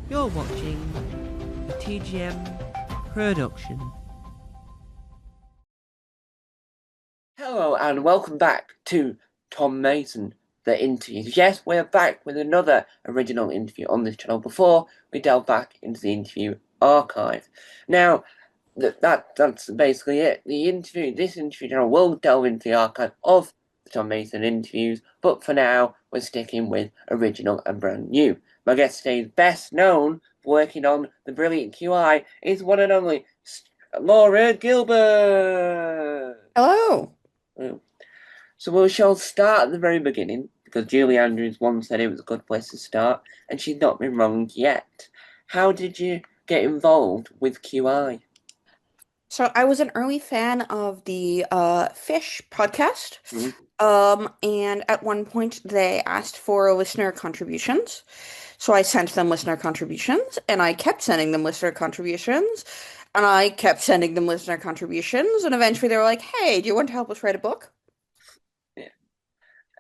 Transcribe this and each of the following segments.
You're watching the TGM production. Hello and welcome back to Tom Mason, the interviews. Yes, we're back with another original interview on this channel before we delve back into the interview archive. Now, that's basically it. This interview channel will delve into the archive of the Tom Mason interviews, but for now, we're sticking with original and brand new. My guest today is best known for working on the brilliant QI, is one and only Laura Gilbert. Hello. So we shall start at the very beginning, because Julie Andrews once said it was a good place to start, and she's not been wrong yet. How did you get involved with QI? So I was an early fan of the Fish podcast. Mhm. And at one point they asked for listener contributions. So I sent them listener contributions, and I kept sending them listener contributions, and I kept sending them listener contributions, and eventually they were like, "Hey, do you want to help us write a book?" Yeah.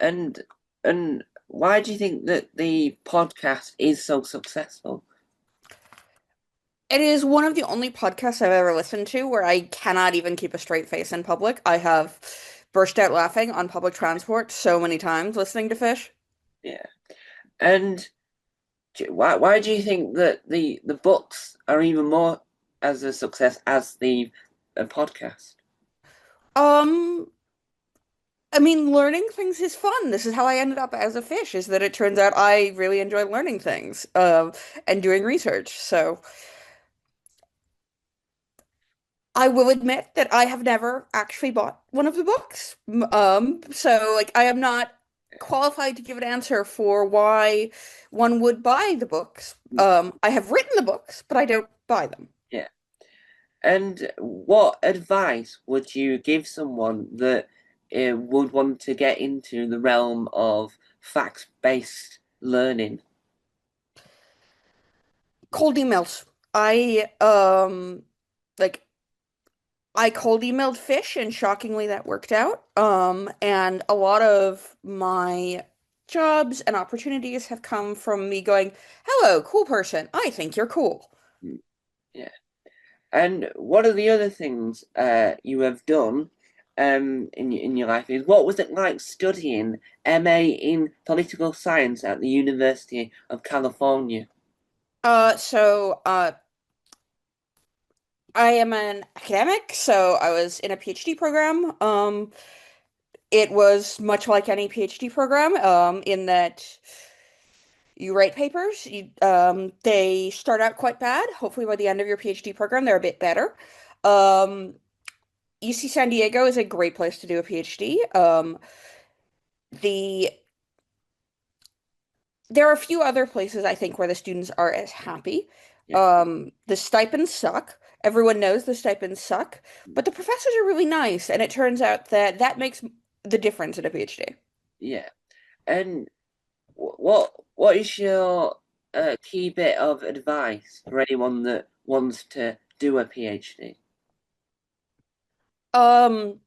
And and why do you think that the podcast is so successful? It is one of the only podcasts I've ever listened to where I cannot even keep a straight face in public. I have burst out laughing on public transport so many times listening to Fish. Yeah. And why do you think that the books are even more as a success as the podcast? Um, I mean, learning things is fun. This is how I ended up as a fish, is that it turns out I really enjoy learning things, and doing research. So I will admit that I have never actually bought one of the books. So like I am not qualified to give an answer for why one would buy the books. I have written the books, but I don't buy them. Yeah. And what advice would you give someone that would want to get into the realm of facts-based learning? Cold emails. Like I cold emailed Fish, and shockingly that worked out. And a lot of my jobs and opportunities have come from me going, "Hello, cool person. I think you're cool." Mm, yeah. And one of the other things you have done in your life is what was it like studying MA in political science at the University of California? So I am an academic, so I was in a PhD program. It was much like any PhD program, in that you write papers. They start out quite bad. Hopefully, by the end of your PhD program, they're a bit better. Um, UC San Diego is a great place to do a PhD. The There are a few other places I think where the students are as happy. Yeah, The stipends suck. Everyone knows the stipends suck, but the professors are really nice, and it turns out that that makes the difference in a PhD. yeah. And what is your key bit of advice for anyone that wants to do a PhD? Um,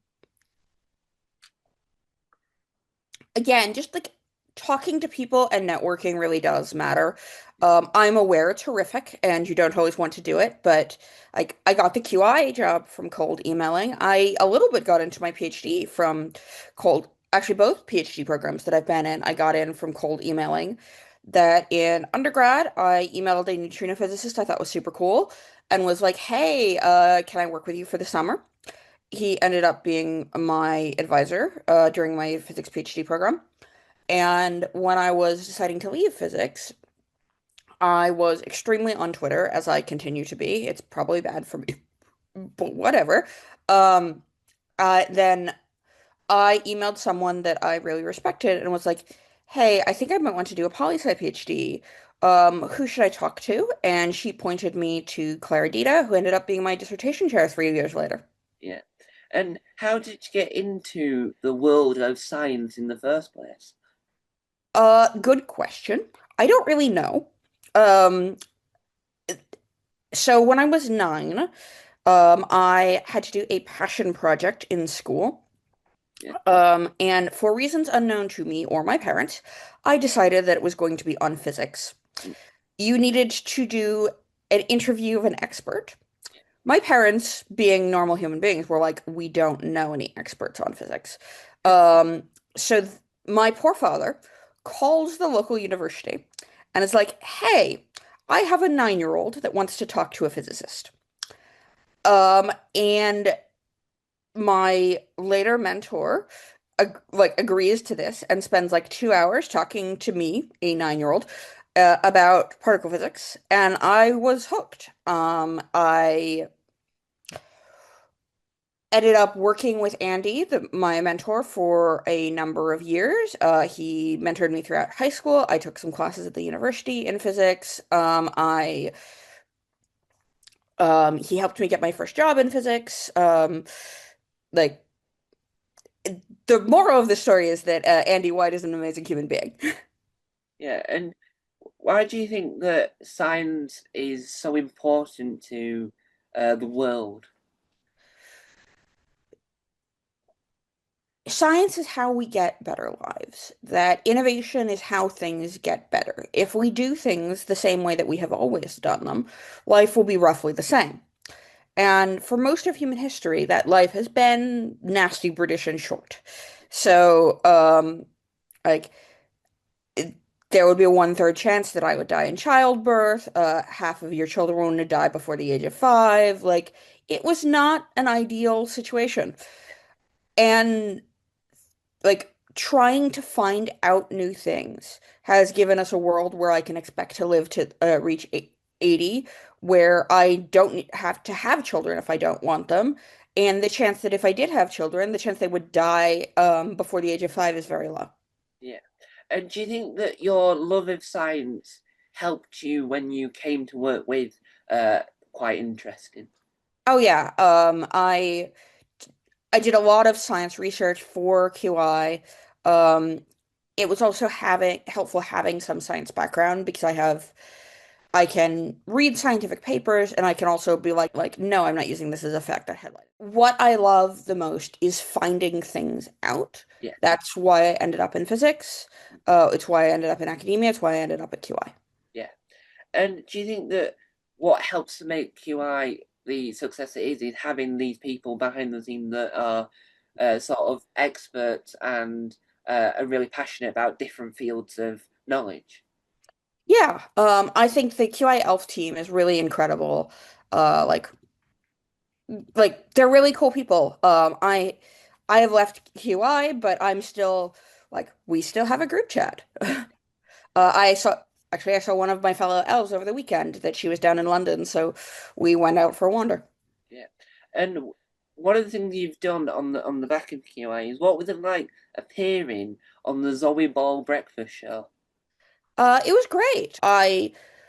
Again, just like talking to people and networking really does matter. I'm aware it's horrific and you don't always want to do it, but like I got the QI job from cold emailing. I a little bit got into my PhD from actually both PhD programs that I've been in, I got in from cold emailing. That in undergrad, I emailed a neutrino physicist I thought was super cool and was like, "Hey, can I work with you for the summer?" He ended up being my advisor during my physics PhD program. And when I was deciding to leave physics, I was extremely on Twitter, as I continue to be. It's probably bad for me, but whatever. Um, then I emailed someone that I really respected and was like, "Hey, I think I might want to do a poli sci PhD. Who should I talk to?" And she pointed me to Clara Dita, who ended up being my dissertation chair 3 years later. Yeah. And how did you get into the world of science in the first place? Good question. I don't really know. Um, so when I was 9, I had to do a passion project in school. Yeah. And for reasons unknown to me or my parents, I decided that it was going to be on physics. you needed to do an interview of an expert. My parents, being normal human beings, were like, we don't know any experts on physics. Um, so my poor father calls the local university and is like, hey, I have a 9-year-old that wants to talk to a physicist. And my later mentor agrees to this and spends like 2 hours talking to me, a 9-year-old, about particle physics, and I was hooked. I ended up working with Andy, my mentor, for a number of years. He mentored me throughout high school. I took some classes at the university in physics. He helped me get my first job in physics. Like the moral of the story is that Andy White is an amazing human being. Yeah, and why do you think that science is so important to the world? Science is how we get better lives. That innovation is how things get better. If we do things the same way that we have always done them, life will be roughly the same. And for most of human history, that life has been nasty, British, and short. So, like, it- there would be a 1/3 chance that I would die in childbirth. Half of your children would die before the age of 5. Like, it was not an ideal situation. And trying to find out new things has given us a world where I can expect to live to reach 80, where I don't have to have children if I don't want them. And the chance that if I did have children, the chance they would die before the age of 5 is very low. Yeah. And do you think that your love of science helped you when you came to work with quite interesting? Oh yeah, I did a lot of science research for QI. It was also having helpful having some science background because I can read scientific papers and I can also be like no, I'm not using this as a fact I highlighted. What I love the most is finding things out. Yeah, That's why I ended up in physics. It's why I ended up in academia. It's why I ended up at QI. yeah. And do you think that what helps to make QI the success it is having these people behind the scene that are sort of experts and are really passionate about different fields of knowledge? Yeah, I think the QI Elf team is really incredible. Uh, like they're really cool people. I have left QI, but I'm still we still have a group chat. I saw actually I saw one of my fellow elves over the weekend that she was down in London, so we went out for a wander. Yeah. And one of the things you've done on the back of QI is what was it like appearing on the Zoe Ball breakfast show? It was great.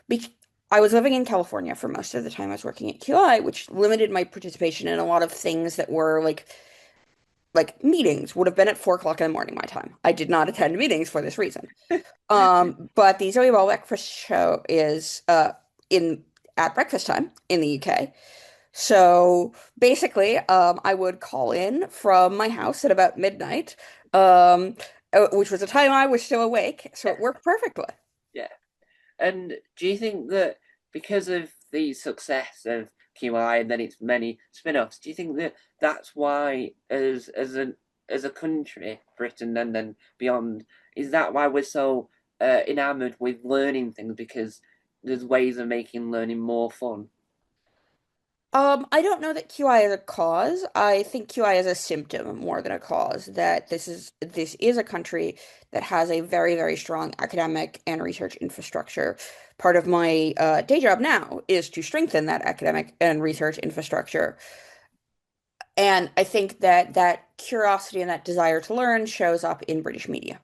Be I was living in California for most of the time I was working at QI, which limited my participation in a lot of things that were meetings would have been at 4 o'clock in the morning my time. I did not attend meetings for this reason. But the Zoe Ball breakfast show is in at breakfast time in the UK. So basically, I would call in from my house at about midnight, which was a time I was still awake, so Yeah, it worked perfectly. yeah. And do you think that because of the success of QI and then its many spin-offs, do you think that that's why, as a country, Britain and then beyond, is that why we're so enamored with learning things because there's ways of making learning more fun? I don't know that QI is a cause. I think QI is a symptom more than a cause. That this is a country that has a very, very strong academic and research infrastructure. Part of my day job now is to strengthen that academic and research infrastructure. And I think that that curiosity and that desire to learn shows up in British media.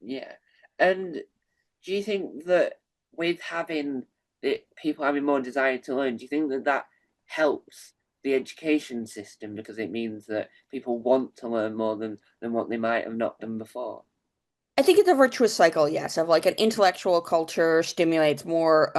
Yeah. And do you think that with having people having more desire to learn, do you think that that helps the education system because it means that people want to learn more than what they might have not done before? I think it's a virtuous cycle, yes, of like an intellectual culture stimulates more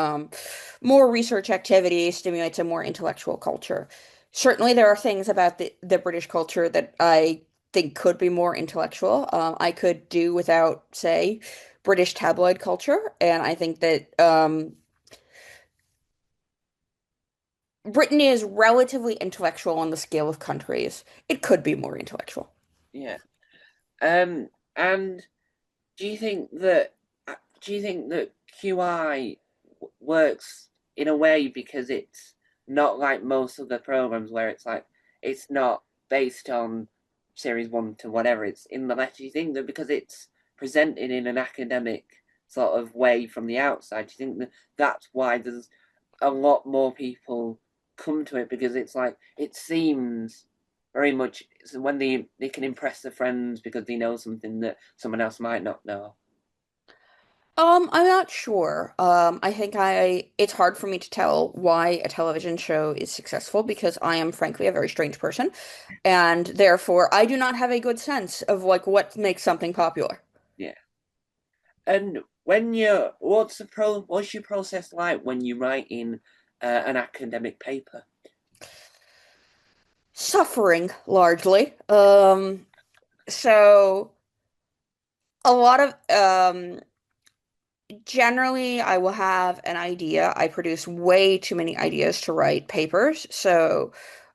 research activity, stimulates a more intellectual culture. Certainly, there are things about the British culture that I think could be more intellectual. I could do without, say, British tabloid culture, and I think that Britain is relatively intellectual on the scale of countries. It could be more intellectual. Yeah. And do you think that do you think that QI works in a way because it's not like most of the programs where it's like it's not based on series one to whatever it's in the letter? Do you think that because it's presented in an academic sort of way from the outside, do you think that that's why there's a lot more people come to it because it's like it seems very much so when they can impress their friends because they know something that someone else might not know. I'm not sure. I think it's hard for me to tell why a television show is successful because I am frankly a very strange person, and therefore I do not have a good sense of like what makes something popular. Yeah. And what's your process like when you write in an academic paper? Suffering largely. So a lot of generally I will have an idea. I produce way too many ideas to write papers. So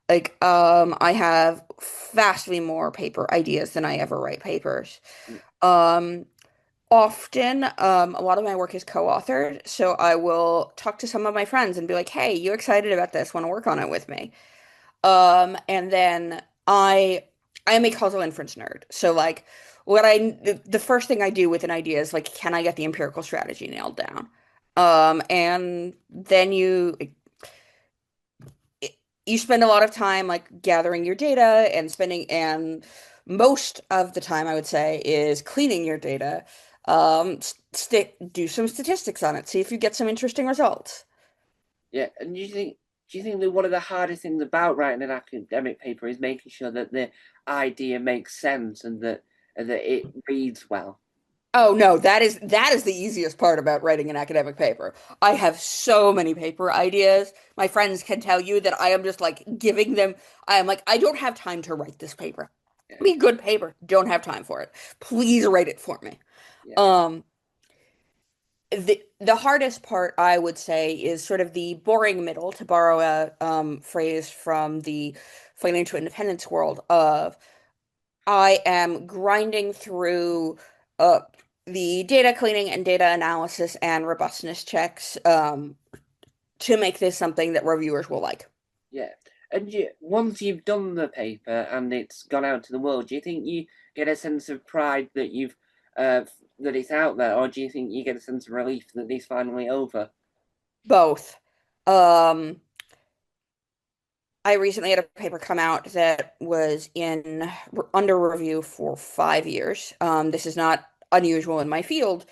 I have vastly more paper ideas than I ever write papers. Yeah, Um Often, a lot of my work is co-authored, so I will talk to some of my friends and be like, "Hey, you excited about this? Want to work on it with me?" And then I am a causal inference nerd. So like the first thing I do with an idea is like, can I get the empirical strategy nailed down? And then you spend a lot of time like gathering your data and most of the time I would say is cleaning your data. Do some statistics on it, see if you get some interesting results. yeah. And do you think that one of the hardest things about writing an academic paper is making sure that the idea makes sense and that it reads well? Oh no, that is the easiest part about writing an academic paper. I have so many paper ideas. My friends can tell you that I am just like giving them, I am like, I don't have time to write this paper. Yeah, Be good paper. Don't have time for it. Please write it for me. yeah, Um, the hardest part I would say is sort of the boring middle, to borrow a phrase from the financial independence world of I am grinding through uh, the data cleaning and data analysis and robustness checks to make this something that reviewers will like. yeah. And once you've done the paper and it's gone out to the world, do you think you get a sense of pride that you've uh, that it's out there, or do you think you get a sense of relief that it's finally over? Both. Um, I recently had a paper come out that was in under review for 5 years. This is not unusual in my field,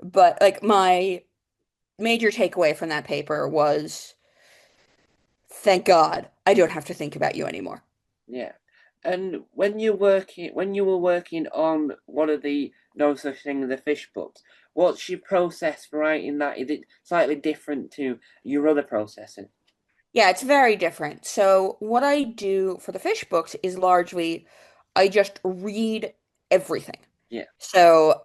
but like my major takeaway from that paper was, thank God, I don't have to think about you anymore. Yeah. And when you were working on one of the No Such Thing as a Fish books, what's your process for writing that? Is it slightly different to your other processing? Yeah, it's very different. So what I do for the fish books is largely I just read everything. Yeah. So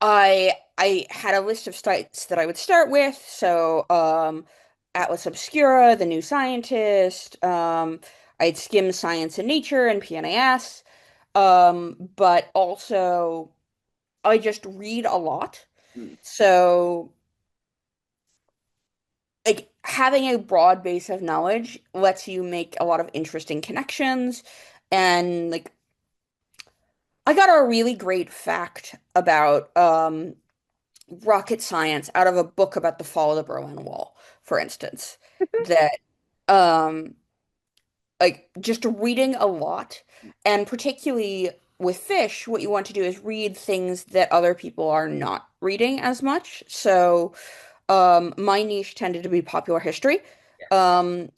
I had a list of sites that I would start with. So Atlas Obscura, The New Scientist, I'd skim Science and Nature and PNAS. But also I just read a lot. Mm. So like having a broad base of knowledge lets you make a lot of interesting connections. And like I got a really great fact about rocket science out of a book about the fall of the Berlin Wall, for instance, that um like just reading a lot, and particularly with fish, what you want to do is read things that other people are not reading as much. So my niche tended to be popular history. Yeah. Um,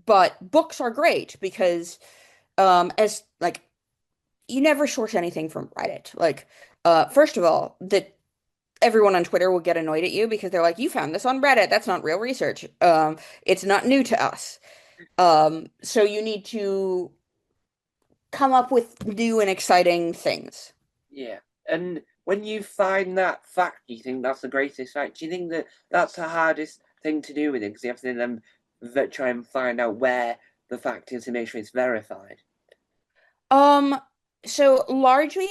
but books are great because as like you never source anything from Reddit. Like first of all, that everyone on Twitter will get annoyed at you because they're like, you found this on Reddit. That's not real research. It's not new to us. So you need to come up with new and exciting things. Yeah. And when you find that fact, do you think that's the greatest fact? Do you think that that's the hardest thing to do with it? Because you have to then try and find out where the fact is to make sure it's verified. Um, so largely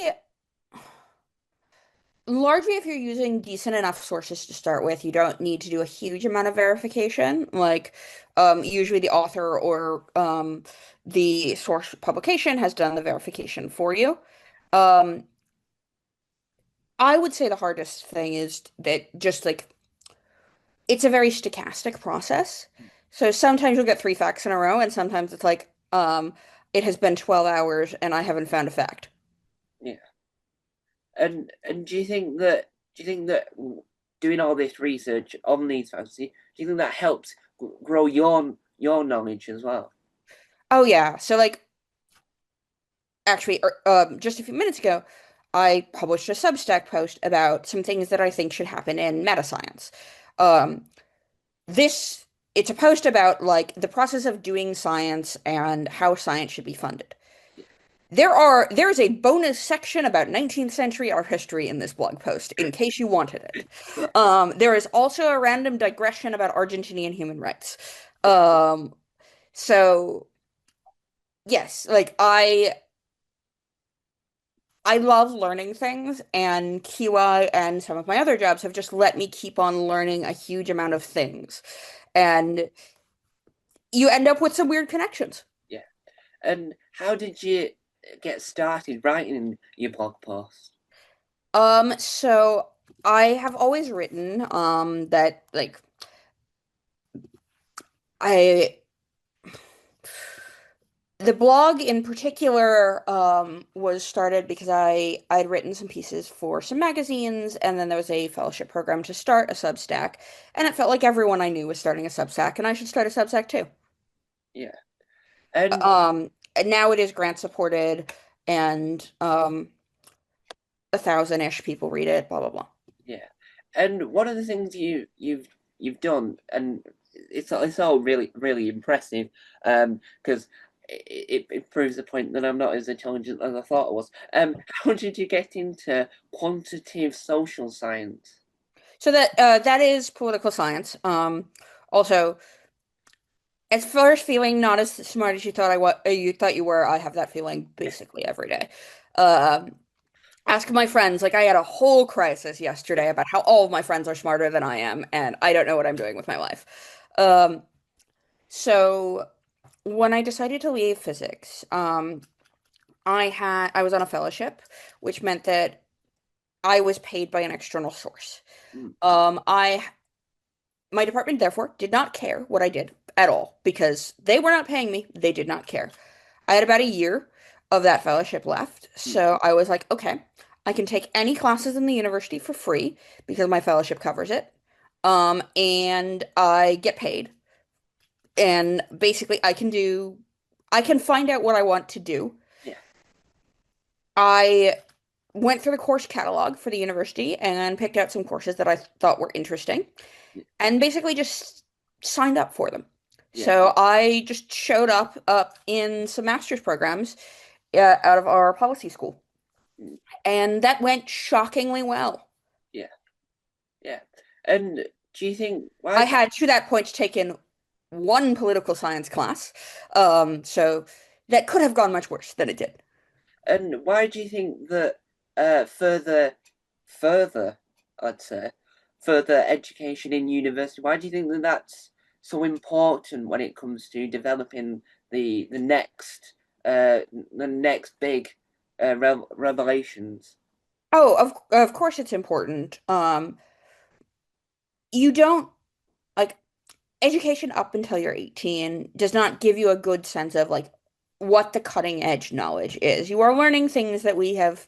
if you're using decent enough sources to start with, you don't need to do a huge amount of verification. Like, usually the author or the source publication has done the verification for you. Um, I would say the hardest thing is that just like it's a very stochastic process. So sometimes you'll get three facts in a row, and sometimes it's like, it has been 12 hours and I haven't found a fact. Yeah. And do you think that doing all this research on these facts, do you think that helps grow your knowledge as well? Oh yeah. So like actually, just a few minutes ago, I published a Substack post about some things that I think should happen in meta science. Um, this it's a post about like the process of doing science and how science should be funded. There is a bonus section about 19th century art history in this blog post, in case you wanted it. Yeah, There is also a random digression about Argentinian human rights. yeah, So yes, like I love learning things, and QI and some of my other jobs have just let me keep on learning a huge amount of things. And you end up with some weird connections. yeah. And how did you get started writing your blog post? So I have always written that like I the blog in particular was started because I'd written some pieces for some magazines, and then there was a fellowship program to start a Substack, and it felt like everyone I knew was starting a Substack, and I should start a Substack too. Yeah. And And now it is grant supported, and 1,000-ish people read it, blah blah blah. yeah. And one of the things you've done, and it's all really impressive, because it proves the point that I'm not as intelligent as I thought I was. How did you get into quantitative social science? So that is political science. Also, as first feeling not as smart as you thought you were, I have that feeling basically every day. Um, Ask my friends. Like I had a whole crisis yesterday about how all of my friends are smarter than I am, and I don't know what I'm doing with my life. Um, so when I decided to leave physics, I was on a fellowship, which meant that I was paid by an external source. Mm, I My department therefore did not care what I did at all because they were not paying me. They did not care. I had about a year of that fellowship left, mm, so I was like, okay, I can take any classes in the university for free because my fellowship covers it. And I get paid. And basically I can find out what I want to do. yeah, I went through the course catalog for the university and picked out some courses that I thought were interesting yeah, and basically just signed up for them. yeah, So I just showed up in some master's programs out of our policy school, mm, and that went shockingly well. yeah, yeah. And do you think I had to that point taken one political science class, so that could have gone much worse than it did. why do you think that further, I'd say, further education in university, why do you think that that's so important when it comes to developing the next the next big revelations? Oh, of course it's important. You don't like education up until you're 18 does not give you a good sense of like what the cutting edge knowledge is. You are learning things that we have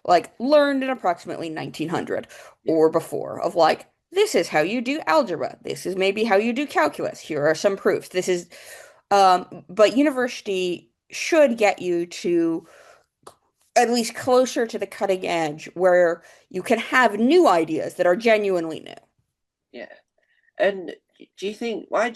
like learned in approximately 1900 Yeah, or before of like this is how you do algebra. This is maybe how you do calculus. Here are some proofs. This is but university should get you to at least closer to the cutting edge where you can have new ideas that are genuinely new. yeah. And do you think why?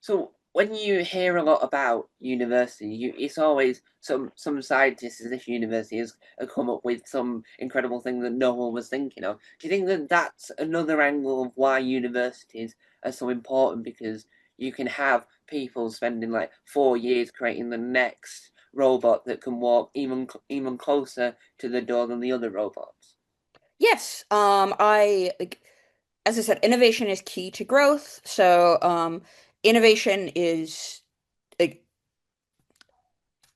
So when you hear a lot about university, it's always some scientists in this university has come up with some incredible thing that no one was thinking of. Do you think that that's another angle of why universities are so important? Because you can have people spending like 4 years creating the next robot that can walk even closer to the door than the other robots. Yes, I like, as I said, innovation is key to growth. So, innovation is like,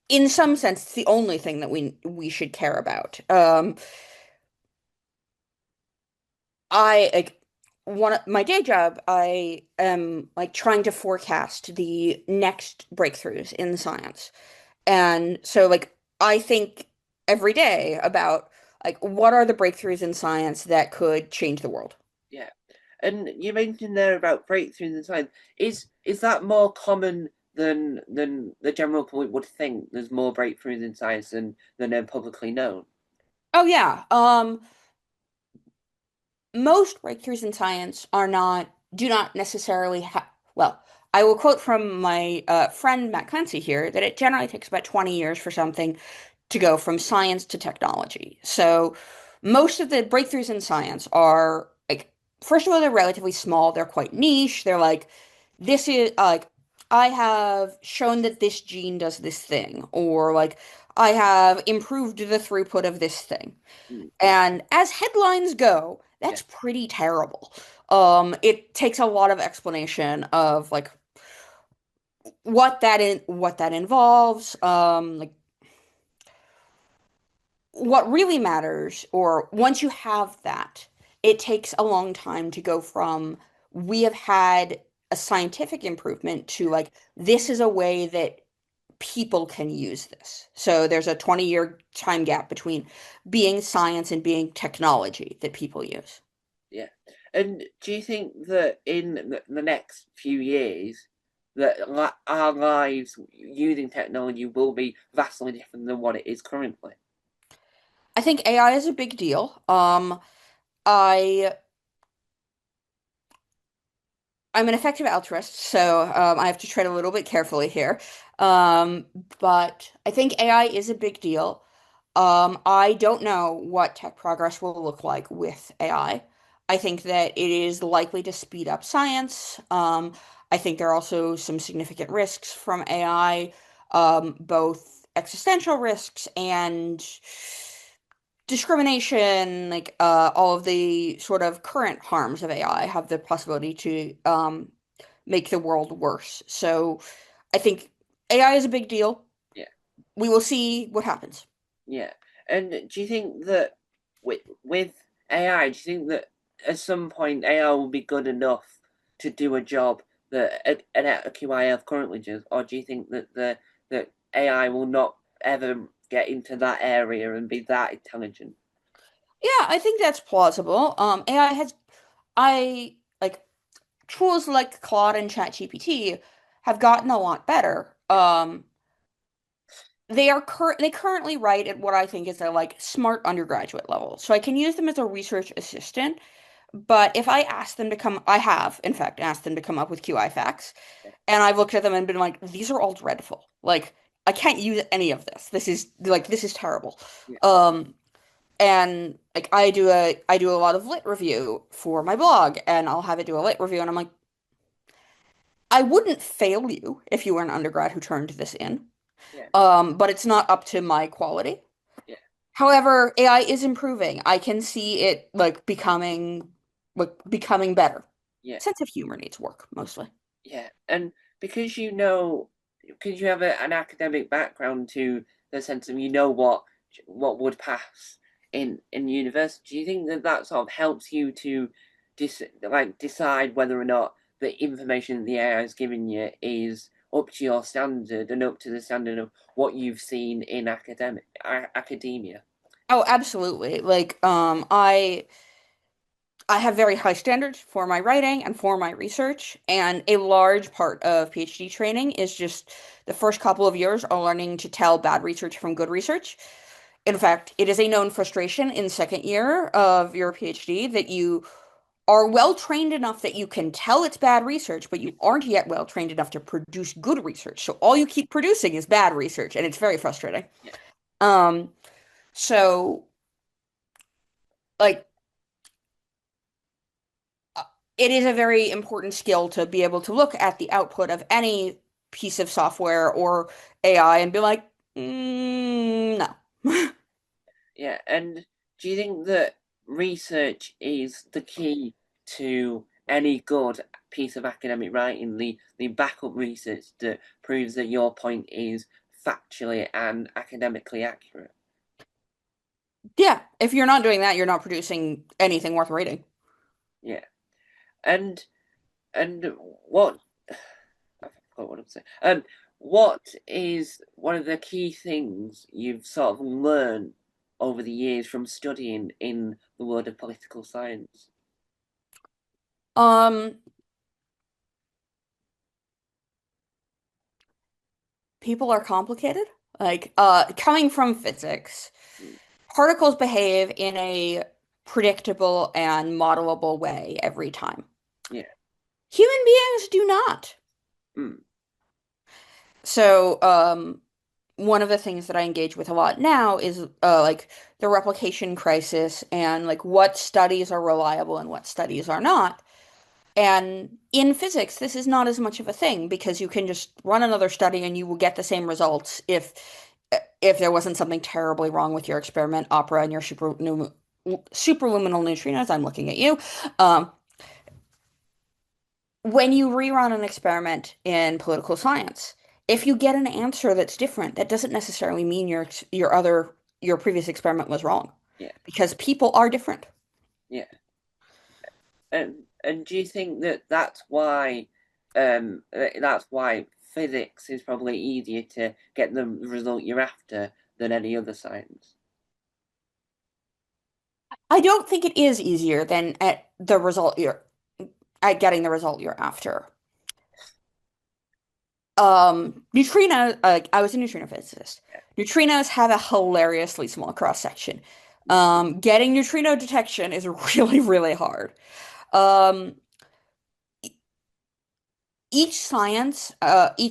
in some sense, it's the only thing that we should care about. I like one of my day job, I am like trying to forecast the next breakthroughs in science. And so like I think every day about like what are the breakthroughs in science that could change the world. Yeah. And you mentioned there about breakthroughs in science. Is that more common than the general public would think? There's more breakthroughs in science than are publicly known. Oh yeah. Most breakthroughs in science do not necessarily have, well, I will quote from my friend Matt Clancy here that it generally takes about 20 years for something to go from science to technology. So most of the breakthroughs in science are like, first of all, they're relatively small. They're quite niche. They're like, this is like, I have shown that this gene does this thing, or like, I have improved the throughput of this thing. Mm, And as headlines go, yeah, that's pretty terrible. It takes a lot of explanation of like what that involves, like what really matters, or once you have that, it takes a long time to go from we have had a scientific improvement to yeah, like this is a way that people can use this. So there's a 20-year time gap between being science and being technology that people use. yeah. And do you think that in the next few years that our lives using technology will be vastly different than what it is currently? I think AI is a big deal. I I'm an effective altruist, so I have to tread a little bit carefully here. Um, but I think AI is a big deal. I don't know what tech progress will look like with AI. I think that it is likely to speed up science. I think there are also some significant risks from AI, both existential risks and discrimination, like all of the sort of current harms of AI have the possibility to make the world worse. So I think AI is a big deal. Yeah. We will see what happens. Yeah. And do you think that with AI, do you think that at some point AI will be good enough to do a job that a QIF currently does, or do you think that the that AI will not ever get into that area and be that intelligent? Yeah, I think that's plausible. AI has I like tools like Claude and ChatGPT have gotten a lot better. Yeah, They currently write at what I think is a like smart undergraduate level. So I can use them as a research assistant, but if I ask them to come, I have in fact asked them to come up with QI facts, yeah, and I've looked at them and been like, these are all dreadful. Like I can't use any of this. This is terrible. yeah, Um and like I do a lot of lit review for my blog, and I'll have it do a lit review, and I'm like, I wouldn't fail you if you were an undergrad who turned this in. yeah, But it's not up to my quality. yeah, However, AI is improving. I can see it like becoming better. yeah. Sense of humor needs work mostly. Yeah, and because you know, because you have an academic background to the sense of what would pass in university, do you think that that sort of helps you to decide whether or not the information the AI is giving you is up to your standard and up to the standard of what you've seen in academia? Oh, absolutely. Like I have very high standards for my writing and for my research, and a large part of PhD training is just the first couple of years are learning to tell bad research from good research. In fact, it is a known frustration in second year of your PhD that you are well trained enough that you can tell it's bad research, but you aren't yet well trained enough to produce good research. So all you keep producing is bad research, and it's very frustrating. yeah, Um, so like uh, it is a very important skill to be able to look at the output of any piece of software or AI and be like, no. yeah. And do you think that research is the key to any good piece of academic writing? The backup research that proves that your point is factually and academically accurate. Yeah, if you're not doing that, you're not producing anything worth reading. Yeah. And and what I forgot what I'm saying. What is one of the key things you've sort of learned over the years from studying in the world of political science? Um, People are complicated. Coming from physics, Mm, particles behave in a predictable and modelable way every time. yeah. Human beings do not. Mm, One of the things that I engage with a lot now is like the replication crisis and like what studies are reliable and what studies are not. And in physics, this is not as much of a thing because you can just run another study and you will get the same results if there wasn't something terribly wrong with your experiment, opera, and your superluminal neutrinos. I'm looking at you. Um, when you rerun an experiment in political science, if you get an answer that's different, that doesn't necessarily mean your previous experiment was wrong yeah. because people are different. Yeah. And do you think that that's why physics is probably easier to get the result you're after than any other science? I don't think it is easier than at getting the result you're after. I was a neutrino physicist. Neutrinos have a hilariously small cross section. Getting neutrino detection is really, really hard. Um, each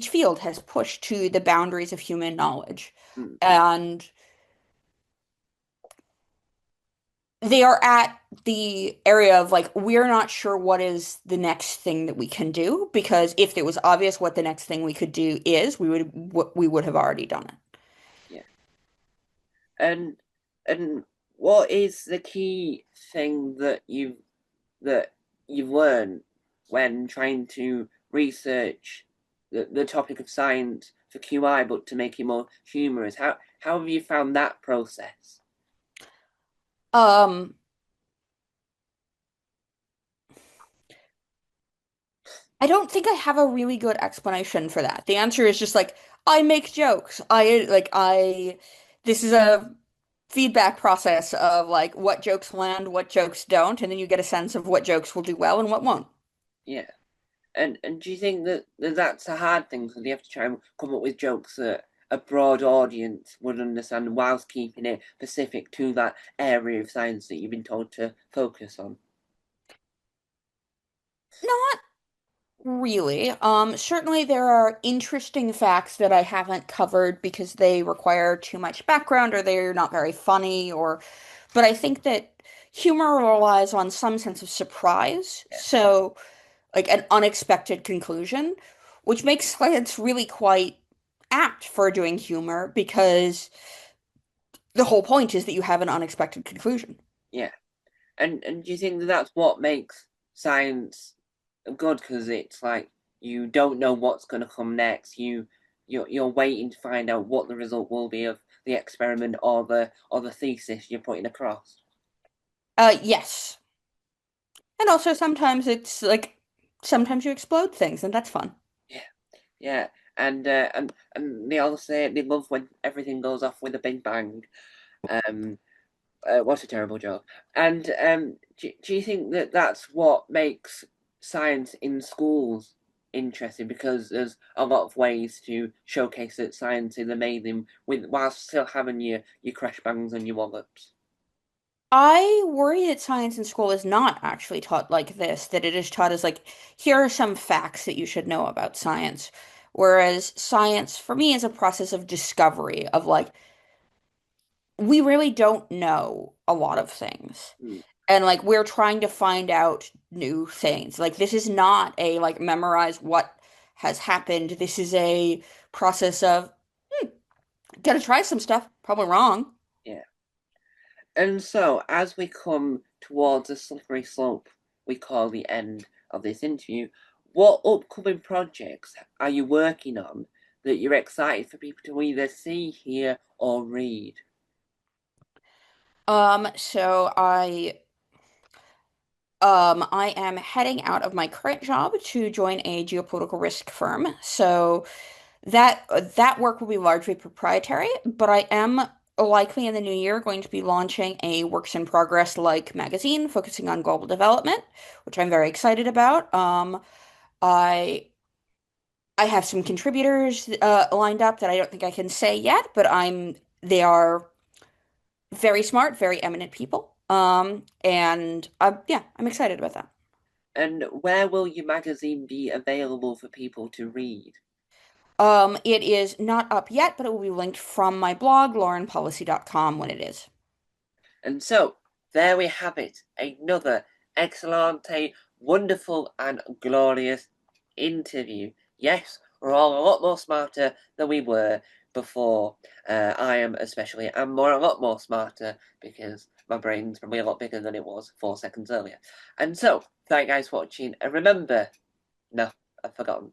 field has pushed to the boundaries of human knowledge, Mm, and they are at the area of like, we're not sure what is the next thing that we can do, because if it was obvious what the next thing we could do is, we would have already done it. yeah. And and what is the key thing that you've learned when trying to research the topic of science for QI, but to make it more humorous? How have you found that process? Um, I don't think I have a really good explanation for that. The answer is just like, I make jokes. This is a feedback process of like what jokes land, what jokes don't, and then you get a sense of what jokes will do well and what won't. Yeah. And do you think that that's a hard thing because you have to try and come up with jokes that a broad audience would understand whilst keeping it specific to that area of science that you've been told to focus on? Not really. Certainly there are interesting facts that I haven't covered because they require too much background or they're not very funny or but I think that humor relies on some sense of surprise. Yeah, So like an unexpected conclusion, which makes science really quite apt for doing humor because the whole point is that you have an unexpected conclusion. yeah. And do you think that that's what makes science good? Because it's like you don't know what's going to come next. You're waiting to find out what the result will be of the experiment or the thesis you're putting across. Yes. And also sometimes it's like sometimes you explode things and that's fun. Yeah, yeah. And they all say they love when everything goes off with a big bang. Um, what a terrible joke. And do you think that that's what makes science in schools interesting? Because there's a lot of ways to showcase that science is amazing with whilst still having your crash bangs and your wallops. I worry that science in school is not actually taught like this, that it is taught as like, here are some facts that you should know about science. Whereas science for me is a process of discovery, of like, we really don't know a lot of things. Hmm, And like we're trying to find out new things. Like this is not a like memorize what has happened. This is a process of gonna try some stuff, probably wrong. yeah. And so, as we come towards a slippery slope we call the end of this interview, what upcoming projects are you working on that you're excited for people to either see, hear, or read? So I am heading out of my current job to join a geopolitical risk firm. So that work will be largely proprietary, but I am likely in the new year going to be launching a works in progress like magazine focusing on global development, which I'm very excited about. I I have some contributors lined up that I don't think I can say yet, but they are very smart, very eminent people. And yeah, I'm excited about that. And where will your magazine be available for people to read? It is not up yet, but it will be linked from my blog, laurenpolicy.com, when it is. And so, there we have it, another excellente, wonderful, and glorious interview. Yes, we're all a lot more smarter than we were before. I am especially, I'm more a lot more smarter because my brain's probably a lot bigger than it was 4 seconds earlier. And so, thank you guys for watching, and remember, no, I've forgotten.